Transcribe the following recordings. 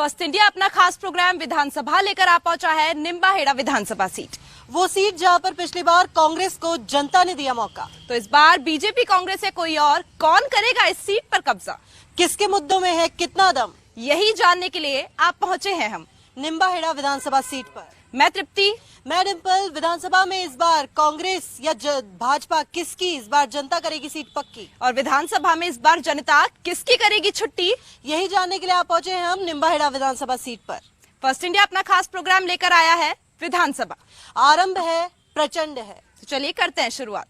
First India अपना खास programme विधानसभा लेकर आ पहुंचा है निम्बाहेड़ा विधानसभा सीट। वो सीट जहां पर पिछली बार कांग्रेस को जनता ने दिया मौका, तो इस बार बीजेपी कांग्रेस या कोई और, कौन करेगा इस सीट पर कब्जा, किसके मुद्दों में है कितना दम, यही जानने के लिए आप पहुंचे हैं हम निम्बाहेड़ा विधानसभा सीट पर। मैं तृप्ति, मैं डिम्पल। विधानसभा में इस बार कांग्रेस या भाजपा किसकी इस बार जनता करेगी सीट पक्की, और विधानसभा में इस बार जनता किसकी करेगी छुट्टी, यही जानने के लिए आप पहुंचे हैं हम निम्बाहेड़ा विधानसभा सीट पर। फर्स्ट इंडिया अपना खास प्रोग्राम लेकर आया है विधानसभा। आरंभ है, प्रचंड है, तो चलिए करते हैं शुरुआत।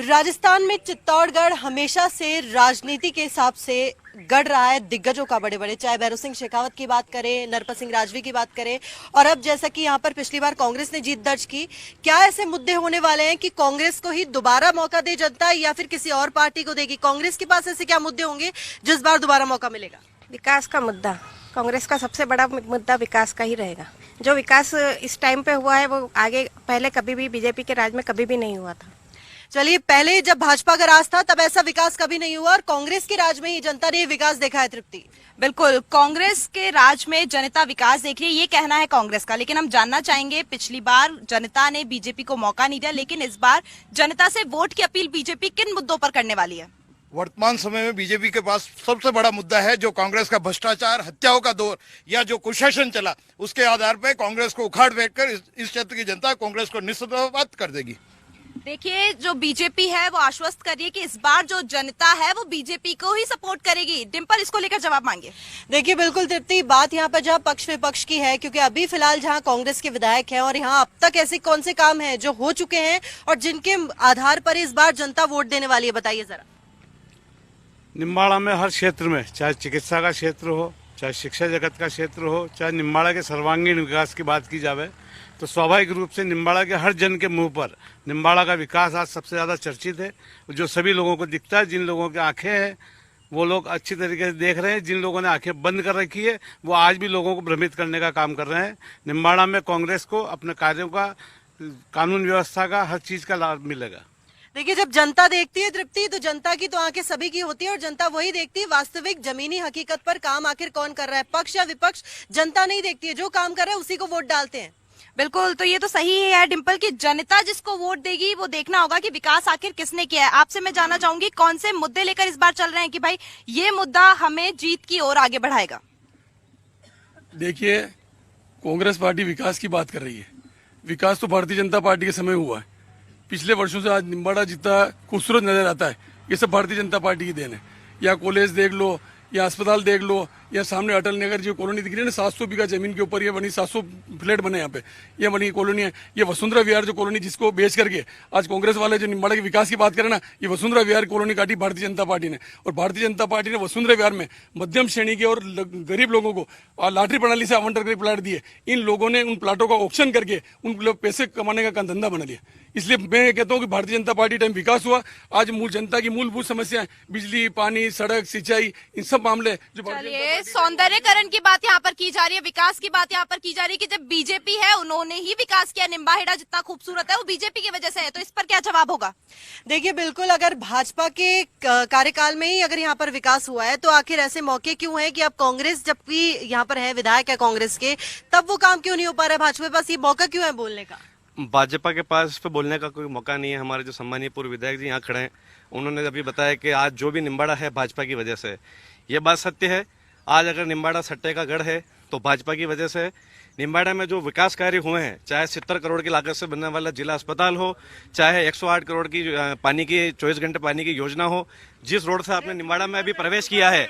राजस्थान में चित्तौड़गढ़ हमेशा से राजनीति के हिसाब से गढ़ रहा है दिग्गजों का, बड़े बड़े, चाहे भैरों सिंह शेखावत की बात करें, नरपत सिंह राजवी की बात करें, और अब जैसा कि यहाँ पर पिछली बार कांग्रेस ने जीत दर्ज की, क्या ऐसे मुद्दे होने वाले हैं कि कांग्रेस को ही दोबारा मौका दे जनता या फिर किसी और पार्टी को देगी? कांग्रेस के पास ऐसे क्या मुद्दे होंगे जिस बार दोबारा मौका मिलेगा? विकास का मुद्दा, कांग्रेस का सबसे बड़ा मुद्दा विकास का ही रहेगा। जो विकास इस टाइम पे हुआ है वो आगे पहले कभी भी बीजेपी के राज में कभी भी नहीं हुआ था। चलिए, पहले जब भाजपा का राज था तब ऐसा विकास कभी नहीं हुआ, और कांग्रेस के राज में ही जनता ने विकास देखा है। तृप्ति, बिल्कुल, कांग्रेस के राज में जनता विकास देख रही है, ये कहना है कांग्रेस का। लेकिन हम जानना चाहेंगे, पिछली बार जनता ने बीजेपी को मौका नहीं दिया, लेकिन इस बार जनता से वोट की अपील बीजेपी किन मुद्दों पर करने वाली है? वर्तमान समय में बीजेपी के पास सबसे बड़ा मुद्दा है जो कांग्रेस का भ्रष्टाचार, हत्याओं का दौर या जो कुशासन चला, उसके आधार पर कांग्रेस को उखाड़ फेंक कर इस क्षेत्र की जनता कांग्रेस को निस्संदेह कर देगी। देखिए, जो बीजेपी है वो आश्वस्त कर रही है कि इस बार जो जनता है वो बीजेपी को ही सपोर्ट करेगी। डिम्पल इसको लेकर जवाब मांगे। देखिए, बिल्कुल तृप्ति, बात यहाँ पर जहाँ पक्ष विपक्ष की है, क्योंकि अभी फिलहाल जहाँ कांग्रेस के विधायक हैं और यहाँ अब तक ऐसे कौन से काम हैं जो हो चुके हैं और जिनके आधार पर इस बार जनता वोट देने वाली है, बताइए जरा। निम्बाड़ा में हर क्षेत्र में, चाहे चिकित्सा का क्षेत्र हो, चाहे शिक्षा जगत का क्षेत्र हो, चाहे निम्बाड़ा के सर्वांगीण विकास की बात की जाए, तो स्वाभाविक रूप से निम्बाड़ा के हर जन के मुंह पर निम्बाड़ा का विकास आज सबसे ज़्यादा चर्चित है, जो सभी लोगों को दिखता है। जिन लोगों की आंखें हैं वो लोग अच्छी तरीके से देख रहे हैं, जिन लोगों ने आंखें बंद कर रखी है वो आज भी लोगों को भ्रमित करने का काम कर रहे हैं। निम्बाड़ा में कांग्रेस को अपने कार्यों का, कानून व्यवस्था का, हर चीज़ का लाभ मिलेगा। देखिए, जब जनता देखती है तृप्ति, तो जनता की तो आंखें सभी की होती है, और जनता वही देखती है वास्तविक जमीनी हकीकत पर काम आखिर कौन कर रहा है। पक्ष या विपक्ष जनता नहीं देखती है, जो काम कर रहा है उसी को वोट डालते हैं। बिल्कुल, तो ये तो सही है डिम्पल की जनता जिसको वोट देगी वो देखना होगा कि विकास आखिर किसने किया है। आपसे मैं जानना चाहूंगी, कौन से मुद्दे लेकर इस बार चल रहे हैं कि भाई ये मुद्दा हमें जीत की ओर आगे बढ़ाएगा? देखिए, कांग्रेस पार्टी विकास की बात कर रही है। विकास तो भारतीय जनता पार्टी के समय हुआ है। पिछले वर्षों से आज निम्बाड़ा जितना खूबसूरत नजर आता है, ये सब भारतीय जनता पार्टी की देन है। या कॉलेज देख लो, या अस्पताल देख लो, या सामने अटल नगर जो कॉलोनी दिख रही है ना, 700 बीघा जमीन के ऊपर ये बनी, 700 फ्लैट बने यहाँ पे, ये बनी कॉलोनी है। ये वसुंधरा विहार जो कॉलोनी जिसको बेच करके आज कांग्रेस वाले जो निम्बाड़ा के विकास की बात करें ना, ये वसुंधरा विहार कॉलोनी काटी भारतीय जनता पार्टी ने। और भारतीय जनता पार्टी ने वसुंधरा विहार में मध्यम श्रेणी के और गरीब लोगों को लॉटरी प्रणाली से आवंटन करके प्लाट दिए। इन लोगों ने उन प्लाटों का ऑक्शन करके उन पैसे कमाने का धंधा बना लिया। इसलिए मैं कहता हूँ कि भारतीय जनता पार्टी टाइम विकास हुआ। आज मूल जनता की मूलभूत समस्याएं, बिजली, पानी, सड़क, सिंचाई, इन सब मामले जो सौंदर्यकरण की बात यहाँ पर की जा रही है, विकास की बात यहाँ पर की जा रही है कि जब बीजेपी है उन्होंने ही विकास किया। निम्बाहेड़ा जितना खूबसूरत है वो बीजेपी की वजह से है, तो इस पर क्या जवाब होगा? देखिए, बिल्कुल, अगर भाजपा के कार्यकाल में ही अगर यहाँ पर विकास हुआ है तो आखिर ऐसे मौके क्यों है कि अब कांग्रेस जबकि यहाँ पर है, विधायक है कांग्रेस के, तब वो काम क्यों नहीं हो पा रहा है? भाजपा के पास ये मौका क्यों है बोलने का? भाजपा के पास इस पे बोलने का कोई मौका नहीं है। हमारे जो सम्मानीय पूर्व विधायक जी यहाँ खड़े हैं, उन्होंने अभी बताया कि आज जो भी निम्बाड़ा है भाजपा की वजह से। ये बात सत्य है। आज अगर निम्बाड़ा सट्टे का गढ़ है तो भाजपा की वजह से। निम्बाड़ा में जो विकास कार्य हुए हैं, चाहे 70 करोड़ की लागत से बनने वाला जिला अस्पताल हो, चाहे 108 करोड़ की पानी की 24 घंटे पानी की योजना हो, जिस रोड से आपने निम्बाड़ा में अभी प्रवेश किया है,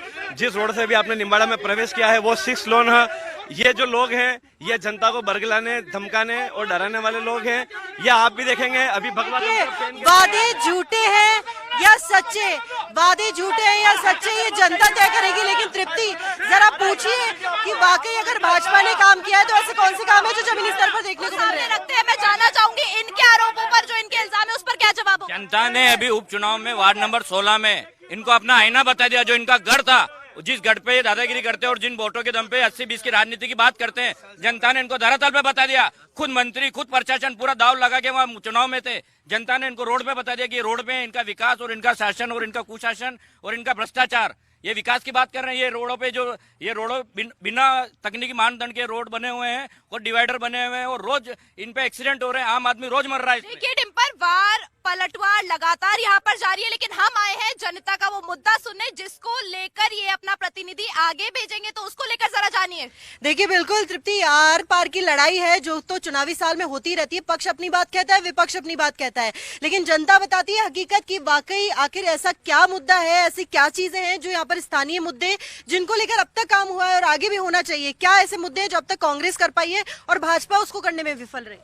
वो 6 लोन है। ये जो लोग हैं ये जनता को बरगलाने, धमकाने और डराने वाले लोग हैं। ये आप भी देखेंगे अभी भगवा वादे झूठे हैं या सच्चे, वादे झूठे हैं या सच्चे, ये जनता तय करेगी। लेकिन तृप्ति, जरा पूछिए कि वाकई अगर भाजपा ने काम किया है तो ऐसे कौन से काम है जो जमीनी स्तर पर देखने को मिल रहे हैं? मैं जानना चाहूंगी, इनके आरोपों पर जो इनके इल्जाम है उस पर क्या जवाब? जनता ने अभी उपचुनाव में वार्ड नंबर 16 में इनको अपना आईना बता दिया। जो इनका गढ़ था जिस गढ़ पे दादागिरी करते हैं और जिन वोटों के दम पे 80-20 की राजनीति की बात करते हैं, जनता ने इनको धरातल पे बता दिया। खुद मंत्री, खुद प्रशासन पूरा दाव लगा के वहाँ चुनाव में थे। जनता ने इनको रोड पे बता दिया कि रोड पे इनका विकास और इनका शासन और इनका कुशासन और इनका भ्रष्टाचार, ये विकास की बात कर रहे हैं। ये रोडों पे जो ये रोडों बिना तकनीकी मानदंड के रोड बने हुए हैं और डिवाइडर बने हुए हैं और रोज इन पे एक्सीडेंट हो रहे हैं। आम आदमी रोज मर रहा है इसमें। देखिए डिम्पल, वार पलटवार लगातार यहाँ पर जारी है, लेकिन हम आए हैं जनता का वो मुद्दा सुनने जिसको लेकर ये अपना प्रतिनिधि आगे भेजेंगे, तो उसको लेकर जरा जानिए। देखिए बिल्कुल तृप्ति, आर पार की लड़ाई है जो तो चुनावी साल में होती रहती है। पक्ष अपनी बात कहता है, विपक्ष अपनी बात कहता है, लेकिन जनता बताती है हकीकत की वाकई आखिर ऐसा क्या मुद्दा है, ऐसी क्या चीजें हैं जो यहाँ पर स्थानीय मुद्दे जिनको लेकर अब तक काम हुआ है और आगे भी होना चाहिए। क्या ऐसे मुद्दे हैं जो अब तक कांग्रेस कर पाई है और भाजपा उसको करने में विफल रही?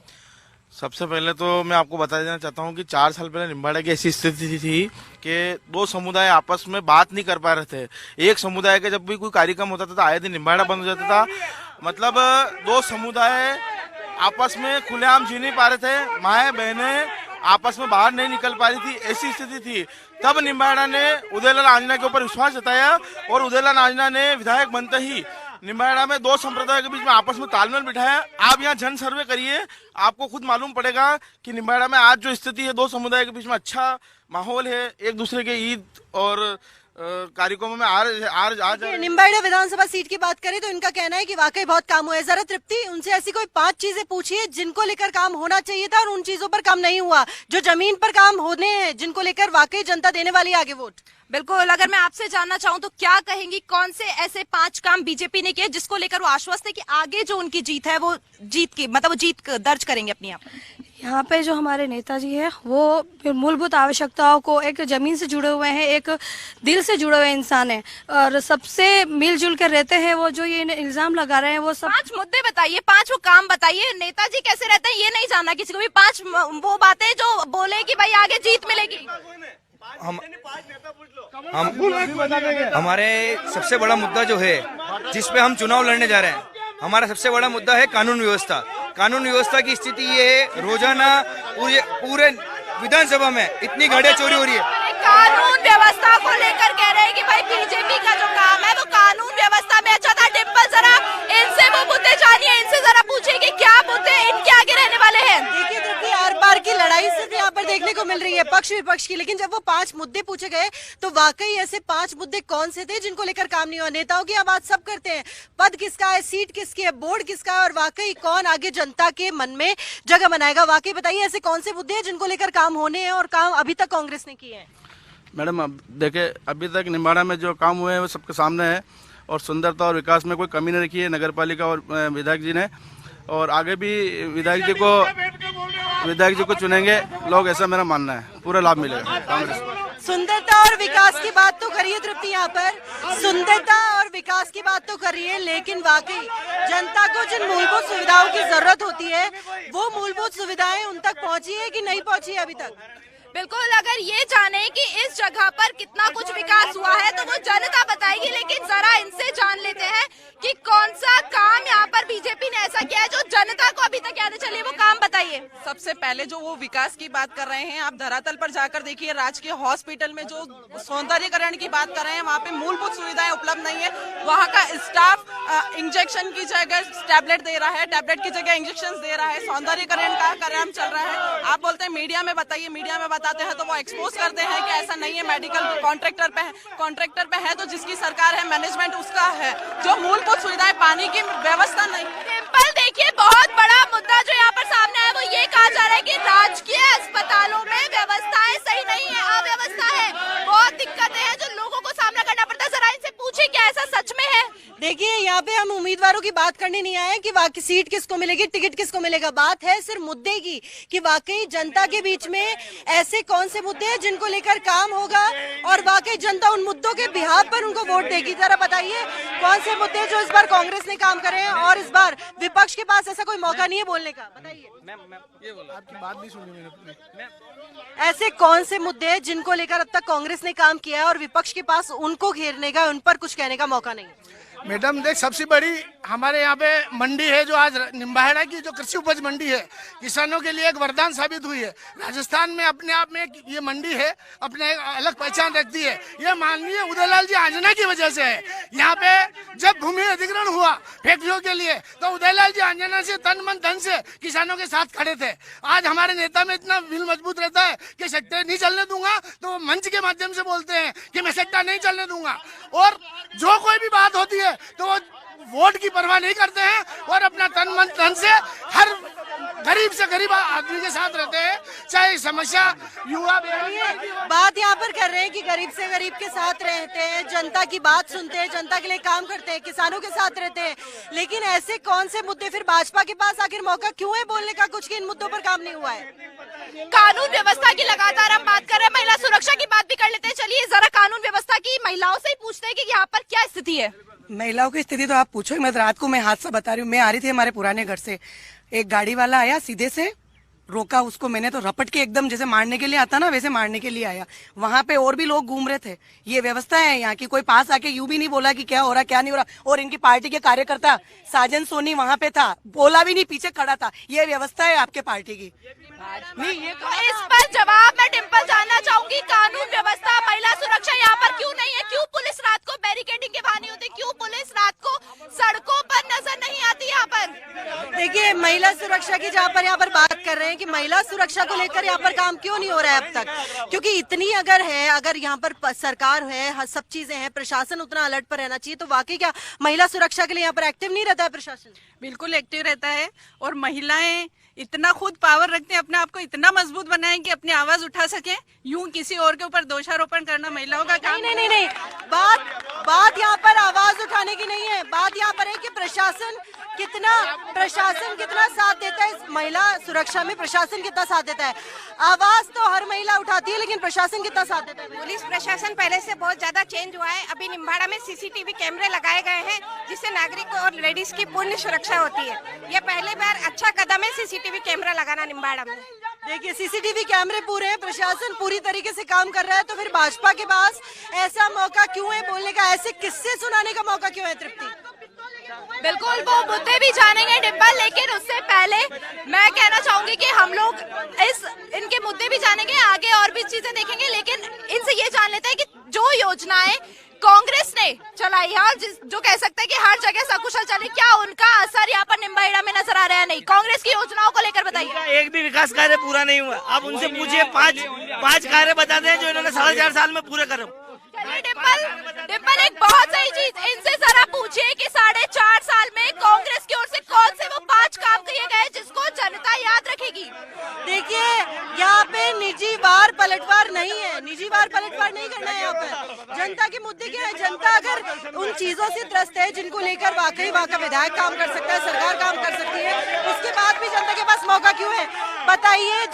सबसे पहले तो मैं आपको बता देना चाहता हूँ कि 4 साल पहले निम्बाड़ा की ऐसी स्थिति थी कि 2 समुदाय आपस में बात नहीं कर पा रहे थे। एक समुदाय का जब भी कोई कार्यक्रम होता था तो आए दिन निम्बाड़ा बंद हो जाता था। मतलब 2 समुदाय आपस में खुलेआम जी नहीं पा रहे थे, माए बहनें आपस में बाहर नहीं निकल पा रही थी, ऐसी स्थिति थी। तब निम्बाड़ा ने उदयलाल आंजना के ऊपर विश्वास जताया और उदयलाल आंजना ने विधायक बनते ही निम्बाड़ा में 2 संप्रदाय के बीच में आपस में तालमेल बिठाया। आप यहाँ जन सर्वे करिए, आपको खुद मालूम पड़ेगा कि निम्बाड़ा में आज जो स्थिति है 2 समुदाय के बीच में अच्छा माहौल है, एक दूसरे के ईद और कार्यक्रमों में आज निम्बाड़ा विधानसभा सीट की बात करें तो इनका कहना है कि वाकई बहुत काम हुआ है। जरा तृप्ति, उनसे ऐसी कोई 5 चीजें पूछिए जिनको लेकर काम होना चाहिए था और उन चीजों पर काम नहीं हुआ, जो जमीन पर काम होने हैं, जिनको लेकर वाकई जनता देने वाली आगे वोट। बिल्कुल, अगर मैं आपसे जानना चाहूं तो क्या कहेंगी, कौन से ऐसे 5 काम बीजेपी ने किए जिसको लेकर वो आश्वस्त है कि आगे जो उनकी जीत है वो जीत दर्ज करेंगे अपनी आप? यहाँ पे जो हमारे नेताजी है वो मूलभूत आवश्यकताओं को, एक जमीन से जुड़े हुए हैं, एक दिल से जुड़े हुए इंसान है और सबसे मिलजुल कर रहते हैं। वो जो ये इल्जाम लगा रहे हैं वो सब 5 मुद्दे बताइए, 5 वो काम बताइए। नेताजी कैसे रहते हैं ये नहीं जानना किसी को भी, 5 वो बातें जो बोले कि भाई आगे जीत मिलेगी। हमारे सबसे बड़ा मुद्दा जो है जिस पे हम चुनाव लड़ने जा रहे हैं, हमारा सबसे बड़ा मुद्दा है कानून व्यवस्था। कानून व्यवस्था की स्थिति ये है, रोजाना पूरे विधानसभा में इतनी गाड़ियां चोरी हो रही है। कानून व्यवस्था को लेकर कह रहे हैं कि भाई बीजेपी का जो काम है वो कानून व्यवस्था में अच्छा था। डिम्पल, जरा इनसे वो मुद्दे जानिए, इनसे जरा पूछिए कि क्या मुद्दे इनके आगे रहने वाले हैं। देखिए देखिए, आर पार की लड़ाई सिर्फ यहाँ पर देखने को मिल रही है पक्ष विपक्ष की, लेकिन जब वो 5 मुद्दे पूछे गए तो वाकई ऐसे 5 मुद्दे कौन से थे जिनको लेकर काम नहीं हुआ? नेताओं की बात सब करते हैं, पद किसका है, सीट किसकी है, बोर्ड किसका है और वाकई कौन आगे जनता के मन में जगह बनाएगा? वाकई बताइए ऐसे कौन से मुद्दे हैं जिनको लेकर काम होने हैं और काम अभी तक कांग्रेस ने किए हैं? मैडम अब देखिए, अभी तक निम्बाड़ा में जो काम हुए हैं वो सबके सामने है और सुंदरता और विकास में कोई कमी नहीं रखी है नगर पालिका और विधायक जी ने, और आगे भी विधायक जी को चुनेंगे लोग, ऐसा मेरा मानना है। पूरा लाभ मिलेगा कांग्रेस को। सुंदरता और विकास की बात तो करिए तृप्ति, यहाँ पर सुंदरता और विकास की बात तो करिए, लेकिन वाकई जनता को जिन मूलभूत सुविधाओं की जरूरत होती है वो मूलभूत सुविधाएं उन तक पहुंची है कि नहीं पहुंची है अभी तक? बिल्कुल, अगर ये जाने कि इस जगह पर कितना कुछ विकास हुआ है तो वो जनता बताएगी, लेकिन जरा इनसे जान लेते हैं कि कौन सा काम यहाँ पर बीजेपी ने ऐसा किया है जो जनता को अभी तक याद चलिए, वो काम बताइए। सबसे पहले जो वो विकास की बात कर रहे हैं, आप धरातल पर जाकर देखिए, राजकीय हॉस्पिटल में जो सौंदर्यीकरण की बात कर रहे हैं वहाँ पे मूलभूत सुविधाएं उपलब्ध नहीं है। वहाँ का स्टाफ इंजेक्शन की जगह टैबलेट दे रहा है, टैबलेट की जगह इंजेक्शन दे रहा है, सौंदर्यीकरण का काम चल रहा है। आप बोलते हैं मीडिया में बताइए, मीडिया में बताते हैं तो वो एक्सपोज करते हैं कि ऐसा नहीं है, मेडिकल कॉन्ट्रैक्टर पे है तो जिसकी सरकार है, मैनेजमेंट उसका है, जो मूलभूत सुविधाएं, पानी की व्यवस्था नहीं। सिंपल, देखिए बहुत बड़ा मुद्दा जो यहाँ पर सामने है वो ये कहा जा रहा है कि राजकीय अस्पतालों में व्यवस्थाएं सही नहीं है, अव्यवस्था है, बहुत दिक्कतें हैं जो लोगों को सामना करना पड़ता है। जरा इनसे पूछिए क्या ऐसा सच में है? देखिए, यहाँ पे हम उम्मीदवारों की बात करने नहीं आए कि वाकई सीट किसको मिलेगी, टिकट किसको मिलेगा, बात है सिर्फ मुद्दे की कि वाकई जनता के बीच में ऐसे कौन से मुद्दे हैं जिनको लेकर काम होगा और वाकई जनता उन मुद्दों के बिहार पर उनको वोट देगी। जरा बताइए कौन से मुद्दे जो इस बार कांग्रेस ने काम करे हैं और इस बार विपक्ष के पास ऐसा कोई मौका नहीं है बोलने का, बताइए। आपकी बात नहीं सुनी मैंने। ऐसे कौन से मुद्दे हैं जिनको लेकर अब तक कांग्रेस ने काम किया है और विपक्ष के पास उनको घेरने का, उन पर कुछ कहने का मौका नहीं है? मैडम देख, सबसे बड़ी हमारे यहाँ पे मंडी है जो आज निम्बाहेड़ा की जो कृषि उपज मंडी है, किसानों के लिए एक वरदान साबित हुई है। राजस्थान में अपने आप में ये मंडी है, अपने एक अलग पहचान रखती है। ये माननीय उदयलाल जी आंजना की वजह से है। यहाँ पे जब भूमि अधिग्रहण हुआ फैक्ट्रियों के लिए तो उदयलाल जी आंजना से तन मन धन से किसानों के साथ खड़े थे। आज हमारे नेता में इतना दिल मजबूत रहता है कि सेक्टर नहीं चलने दूंगा, तो वो मंच के माध्यम से बोलते हैं कि मैं सेक्टर नहीं चलने दूंगा। और जो कोई भी बात होती है तो वो वोट की परवाह नहीं करते हैं और अपना तन मन धन से हर गरीब से गरीब आदमी के साथ रहते हैं, चाहे समस्या युवा। बात यहाँ पर कर रहे हैं कि गरीब से गरीब के साथ रहते हैं, जनता की बात सुनते हैं, जनता के लिए काम करते हैं, किसानों के साथ रहते हैं। लेकिन ऐसे कौन से मुद्दे फिर भाजपा के पास आखिर मौका क्यों है बोलने का कुछ कि इन मुद्दों पर काम नहीं हुआ है? कानून व्यवस्था की लगातार हम बात कर रहे हैं, महिला सुरक्षा की बात भी कर लेते हैं। चलिए जरा कानून व्यवस्था की महिलाओं से ही पूछते हैं कि यहाँ पर क्या स्थिति है। महिलाओं की स्थिति तो आप पूछो ही मत। रात को मैं हादसा बता रही हूँ, मैं आ रही थी हमारे पुराने घर से, एक गाड़ी वाला आया, सीधे से रोका उसको, मैंने तो रपट के एकदम जैसे मारने के लिए आता ना वैसे मारने के लिए आया। वहां पे और भी लोग घूम रहे थे। ये व्यवस्था है यहाँ की, कोई पास आके यूं भी नहीं बोला कि क्या हो रहा क्या नहीं हो रहा। और इनकी पार्टी के कार्यकर्ता साजन सोनी वहां पे था, बोला भी नहीं, पीछे खड़ा था। ये व्यवस्था है आपके पार्टी की। नहीं, ये इस पर जवाब मैं डिम्पल जानना चाहूंगी। कानून व्यवस्था, महिला सुरक्षा यहाँ पर क्यों नहीं है? क्यों पुलिस रात को बैरिकेडिंग के बहाने होती? क्यों पुलिस रात को सड़कों पर नजर नहीं आती यहाँ पर? देखिए, महिला सुरक्षा की जहाँ पर यहाँ पर बात कर रहे हैं कि महिला सुरक्षा को लेकर यहाँ पर काम क्यों नहीं हो रहा है अब तक, क्योंकि इतनी अगर यहाँ पर सरकार है, सब चीजें हैं, प्रशासन उतना अलर्ट पर रहना चाहिए, तो वाकई क्या महिला सुरक्षा के लिए यहाँ पर एक्टिव नहीं रहता है प्रशासन? बिल्कुल एक्टिव रहता है। और महिलाएं इतना खुद पावर रखते हैं, अपने आप को इतना मजबूत बनाएं कि अपनी आवाज उठा सके। यूं किसी और के ऊपर दोषारोपण करना महिलाओं का काम नहीं। बात यहाँ पर आवाज उठाने की नहीं है। बात यहाँ पर है कि प्रशासन कितना साथ देता है इस महिला सुरक्षा में, प्रशासन कितना साथ देता है। आवाज तो हर महिला उठाती है, लेकिन प्रशासन कितना साथ देता है? पुलिस प्रशासन पहले से बहुत ज्यादा चेंज हुआ है। अभी निम्बाड़ा में सीसीटीवी कैमरे लगाए गए हैं, जिससे नागरिक और लेडीज की पूर्ण सुरक्षा होती है। ये पहली बार अच्छा कदम है सीसीटीवी कैमरा लगाना निम्बाड़ा में। देखिए, सीसीटीवी कैमरे पूरे हैं, प्रशासन पूरी तरीके से काम कर रहा है, तो फिर भाजपा के पास ऐसा मौका क्यों है बोलने का, ऐसे किस्से सुनाने का मौका क्यों है? तृप्ति, बिल्कुल वो मुद्दे भी जानेंगे डिम्पल, लेकिन उससे पहले मैं कहना चाहूंगी कि हम लोग इनके मुद्दे भी जानेंगे, आगे और भी चीजें देखेंगे, लेकिन इनसे ये जान लेते हैं कि जो योजनाएं कांग्रेस ने चलाई है और जो कह सकते हैं कि हर जगह सकुशल चली, क्या उनका असर यहाँ पर निम्बाहेड़ा में नजर आ रहा है? नहीं, कांग्रेस की योजनाओं को लेकर बताइए। एक भी विकास कार्य पूरा नहीं हुआ। आप उनसे पूछिए, पांच कार्य बता दें जो इन्होंने 4.5 साल में पूरे करे। डिम्पल एक बहुत सही चीज, इनसे जरा पूछिए कि 4.5 साल में कांग्रेस की ओर से कौन से वो 5 काम किए गए जिसको जनता याद रखेगी? देखिए, यहाँ पे निजी वार पलटवार नहीं है, निजी वार पलटवार नहीं करना है। यहाँ पर जनता के मुद्दे क्या है? जनता अगर उन चीजों से त्रस्त है जिनको लेकर वाकई वहाँ का विधायक काम कर सकता है, सरकार काम कर सकती है, उसके बाद भी जनता के पास मौका क्यों है? बताइए,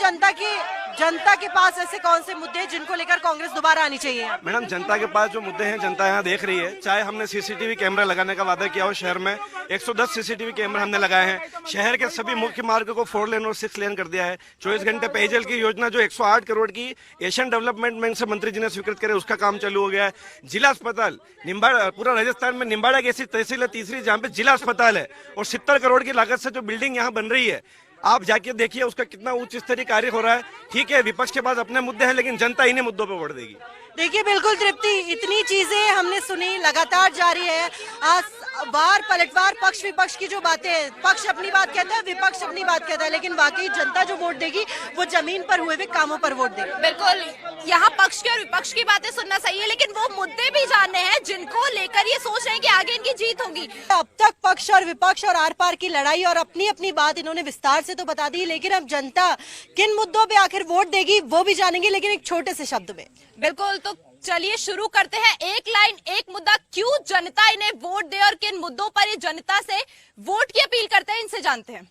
जनता के पास ऐसे कौन से मुद्दे हैं जिनको लेकर कांग्रेस दोबारा आनी चाहिए? मैडम, जनता के पास जो मुद्दे हैं जनता यहाँ देख रही है। चाहे हमने सीसीटीवी कैमरा लगाने का वादा किया हो, शहर में 110 सीसीटीवी कैमरा हमने लगाए हैं। शहर के सभी मुख्य मार्ग को 4 लेन और 6 लेन कर दिया है। 24 घंटे पेयजल की योजना जो 108 करोड़ की एशियन डेवलपमेंट बैंक से मंत्री जी ने स्वीकृत करे, उसका काम चालू हो गया है। जिला अस्पताल निम्बाड़ा, पूरा राजस्थान में निम्बाड़ा की ऐसी तहसील है तीसरी जहाँ पे जिला अस्पताल है, और 70 करोड़ की लागत से जो बिल्डिंग यहाँ बन रही है, आप जाके देखिए उसका कितना उच्च स्तरीय कार्य हो रहा है। ठीक है, विपक्ष के पास अपने मुद्दे हैं, लेकिन जनता इन्हीं मुद्दों पे वोट देगी। देखिए, बिल्कुल तृप्ति, इतनी चीजें हमने सुनी, लगातार जारी है। आज वार पलटवार, पक्ष विपक्ष की जो बातें हैं, पक्ष अपनी बात कहता है, विपक्ष अपनी बात कहता है, लेकिन वाकई जनता जो वोट देगी वो जमीन पर हुए हुए कामों पर वोट देगी। बिल्कुल, यहाँ पक्ष की और विपक्ष की बातें सुनना सही है, लेकिन वो मुद्दे भी जानने हैं जिनको लेकर ये सोच रहे हैं कि आगे इनकी जीत होगी। अब तक पक्ष और विपक्ष और आर पार की लड़ाई और अपनी अपनी बात इन्होंने विस्तार से तो बता दी, लेकिन अब जनता किन मुद्दों पे आखिर वोट देगी वो भी जानेंगे, लेकिन एक छोटे से शब्द में। बिल्कुल, तो चलिए शुरू करते हैं। एक लाइन एक मुद्दा, क्यों जनता इन्हें वोट दे और किन मुद्दों पर ये जनता से वोट की अपील करते हैं, इनसे जानते हैं।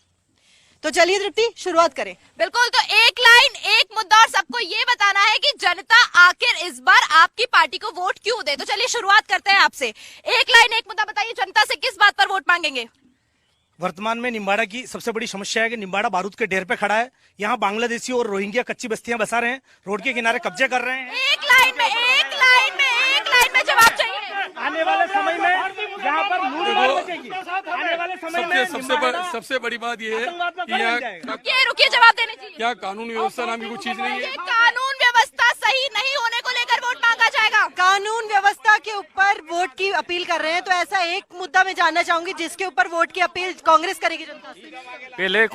तो चलिए तृप्ति, शुरुआत करें। बिल्कुल, तो एक लाइन एक मुद्दा और सबको ये बताना है कि जनता आखिर इस बार आपकी पार्टी को वोट क्यों दे। तो चलिए शुरुआत करते हैं आपसे। एक लाइन एक मुद्दा बताइए, जनता से किस बात पर वोट मांगेंगे? वर्तमान में निम्बाड़ा की सबसे बड़ी समस्या है कि निम्बाड़ा बारूद के ढेर पे खड़ा है। यहाँ बांग्लादेशी और रोहिंग्या कच्ची बस्तियां बसा रहे हैं, रोड के किनारे कब्जे कर रहे हैं। एक लाइन में जवाब चाहिए। आने वाले समय में यहाँ पर लूटमार मचेगी। आने वाले समय में सबसे बड़ी बात ये है कि यहाँ रुकिए जवाब देने दीजिए। क्या कानून व्यवस्था नाम की कुछ चीज नहीं है? कानून व्यवस्था सही नहीं होने को लेकर वोट मांगा जाएगा। कानून व्यवस्था के ऊपर वोट की अपील कर रहे हैं, तो ऐसा एक मुद्दा मैं जानना चाहूंगी जिसके ऊपर वोट की अपील कांग्रेस करेगी जनता से। पहले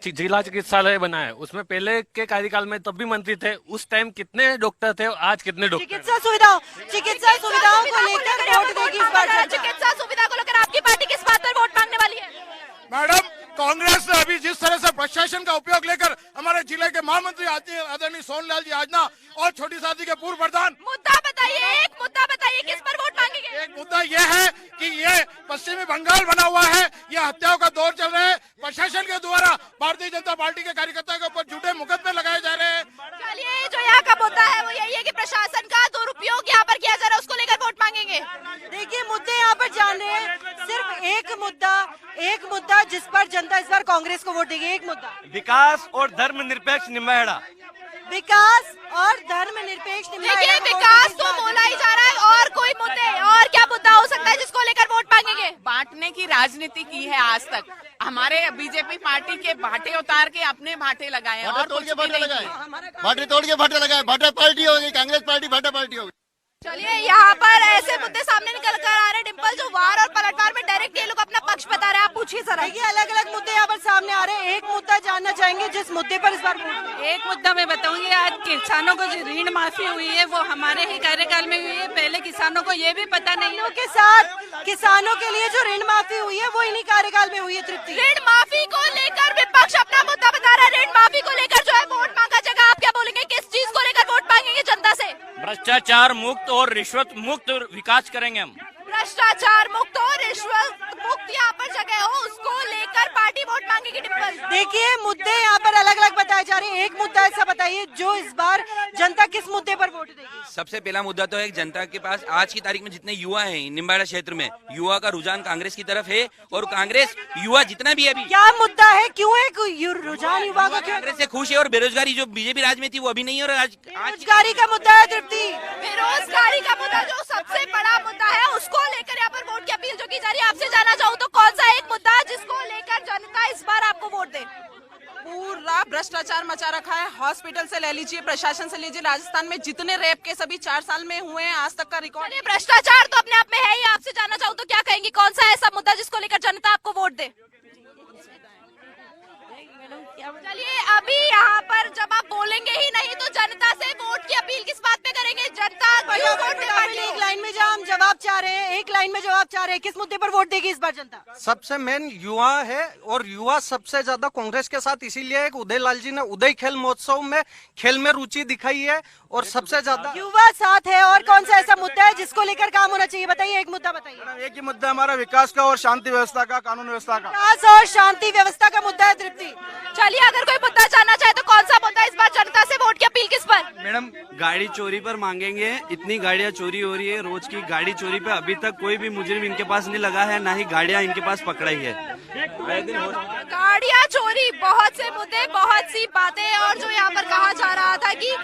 जिला चिकित्सालय बना है, उसमें पहले के कार्यकाल में तब भी मंत्री थे, उस टाइम कितने डॉक्टर थे, आज कितने डॉक्टर? चिकित्सा सुविधाओं को लेकर वोट देगी इस बार जनता। चिकित्सा सुविधा को लेकर आपकी पार्टी किस बात पर वोट मांगने वाली है? मैडम, कांग्रेस ने अभी जिस तरह से प्रशासन का उपयोग लेकर हमारे जिले के महामंत्री आदरणीय सोनलाल जी आजना और छोटी शादी के पूर्व प्रधान, मुद्दा बताइए, एक मुद्दा बताइए किस पर वोट मांगेंगे? एक मुद्दा यह है कि ये पश्चिमी बंगाल बना हुआ है, ये हत्याओं का दौर चल रहा है, प्रशासन के द्वारा भारतीय जनता पार्टी के कार्यकर्ताओं के ऊपर झूठे मुकदमे लगाए जा रहे हैं। चलिए, जो यहाँ का मुद्दा है वो यही है कि प्रशासन का दुरुपयोग यहाँ पर किया जा रहा है, उसको लेकर वोट मांगेंगे। देखिए, मुद्दे यहाँ पर जान रहे हैं, सिर्फ एक मुद्दा जिस पर जनता इस बार कांग्रेस को वोट देगी। एक मुद्दा विकास और धर्मनिरपेक्ष निम्बाहेड़ा। विकास और धर्मनिरपेक्ष। देखिए, विकास तो बोला ही जा रहा है, और कोई मुद्दे, और क्या मुद्दा हो सकता है जिसको लेकर वोट मांगेंगे? बांटने की राजनीति की है आज तक। हमारे बीजेपी पार्टी के भाटे उतार के अपने भाटे लगाए और कुछ भी नहीं किया। भाटे तोड़ के भाटे लगाए, भाटा पार्टी होगी, कांग्रेस पार्टी भाटा पार्टी होगी। चलिए, यहाँ पर ऐसे मुद्दे सामने निकल कर आ रहे हैं डिम्पल, जो वार और पलटवार में डायरेक्ट ये लोग अपना पक्ष बता रहे हैं। आप पूछिए सर। देखिए, अलग अलग मुद्दे यहाँ पर सामने आ रहे हैं, एक मुद्दा जानना चाहेंगे जिस मुद्दे पर इस बार वोट। एक मुद्दा मैं बताऊंगी, आज किसानों को जो ऋण माफी हुई है वो हमारे ही कार्यकाल में हुई है। पहले किसानों को ये भी पता नहीं है। के साथ किसानों के लिए जो ऋण माफी हुई है वो इन्हीं कार्यकाल में हुई है। तृप्ति, ऋण माफी को लेकर विपक्ष अपना मुद्दा बता रहा है, ऋण माफी को लेकर जो है वोट मांगा जाएगा। आप क्या बोलेंगे, किस चीज को लेकर वोट मांगेंगे जनता से? भ्रष्टाचार मुक्त और रिश्वत मुक्त विकास करेंगे हम। भ्रष्टाचार मुक्त और रिश्वत मुक्त यहाँ पर जगह हो, उसको लेकर पार्टी वोट मांगेगी डिम्पल। देखिए, मुद्दे यहाँ पर अलग अलग बताए जा रहे हैं, एक मुद्दा ऐसा बताइए जो इस बार जनता किस मुद्दे पर वोट देगी? सबसे पहला मुद्दा तो है जनता के पास आज की तारीख में जितने युवा हैं निम्बाड़ा क्षेत्र में, युवा का रुझान कांग्रेस की तरफ है, और कांग्रेस युवा जितना भी है अभी। क्या मुद्दा है, क्यों है रुझान युवा का? कांग्रेस से खुश है, और बेरोजगारी जो बीजेपी राज में थी वो अभी नहीं है, और आज बेरोजगारी का मुद्दा है। तृप्ति, बेरोजगारी का मुद्दा जो सबसे बड़ा मुद्दा है, उसको लेकर यहाँ पर वोट की अपील जो की जा रही है। आपसे जानना चाहूँ तो कौन सा एक मुद्दा जिसको लेकर जनता इस बार आपको वोट दे? पूरा भ्रष्टाचार मचा रखा है। हॉस्पिटल से ले लीजिए, प्रशासन से लीजिए, राजस्थान में जितने रेप केस अभी 4 साल में हुए हैं आज तक का रिकॉर्ड। भ्रष्टाचार तो अपने आप में है ही। आपसे जानना चाहूँ तो क्या कहेंगी, कौन सा ऐसा मुद्दा जिसको लेकर जनता आपको वोट दे? चलिए, अभी यहाँ पर जब आप बोलेंगे ही नहीं तो जनता से वोट की अपील किस बात पे करेंगे? जनता क्यों वोट दे पार्टी? एक लाइन में जब हम जवाब चाह रहे हैं, एक लाइन में जवाब चाह रहे हैं, किस मुद्दे पर वोट देगी इस बार जनता? सबसे मेन युवा है, और युवा सबसे ज्यादा कांग्रेस के साथ इसीलिए है कि उदय लाल जी ने उदय खेल महोत्सव में खेल में रुचि दिखाई है, और सबसे ज्यादा युवा साथ है। और कौन सा ऐसा मुद्दा है जिसको लेकर काम होना चाहिए? बताइए, एक मुद्दा बताइए। एक ही मुद्दा हमारा विकास का और शांति व्यवस्था का, कानून व्यवस्था का। विकास और शांति व्यवस्था का मुद्दा है। तृप्ति, चलिए, अगर कोई मुद्दा जानना चाहे तो कौन सा मुद्दा इस बार जनता से वोट की अपील किस पर? मैडम, गाड़ी चोरी पर मांगेंगे। इतनी गाड़ियाँ चोरी हो रही है रोज की, गाड़ी चोरी पे अभी तक कोई भी मुजरिम इनके पास नहीं लगा है, ना ही गाड़ियाँ इनके पास पकड़ाई है। गाड़ियाँ चोरी, बहुत से मुद्दे, बहुत सी बातें, और जो यहाँ पर कहा जा रहा था कि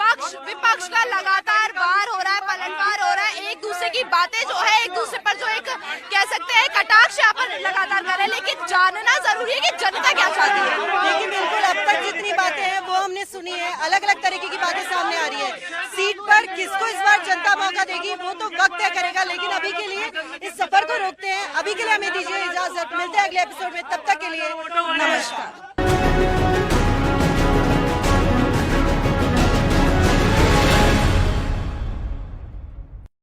पक्ष विपक्ष का लगातार वार हो रहा है, पलटवार हो रहा है, एक दूसरे की बातें जो है, एक दूसरे पर जो एक कह सकते हैं कटाक्ष यहाँ पर लगातार कर रहे हैं, लेकिन जानना जरूरी है कि जनता क्या चाहती है। देखिए, बिल्कुल, अब तक जितनी बातें हैं वो हमने सुनी है, अलग अलग तरीके की बातें सामने आ रही है। सीट पर किसको इस बार जनता मौका देगी वो तो वक्त तय करेगा, लेकिन अभी के लिए इस सफर को रोकते हैं। अभी के लिए हमें दीजिए इजाजत, मिलते हैं अगले एपिसोड में, तब तक के लिए नमस्कार।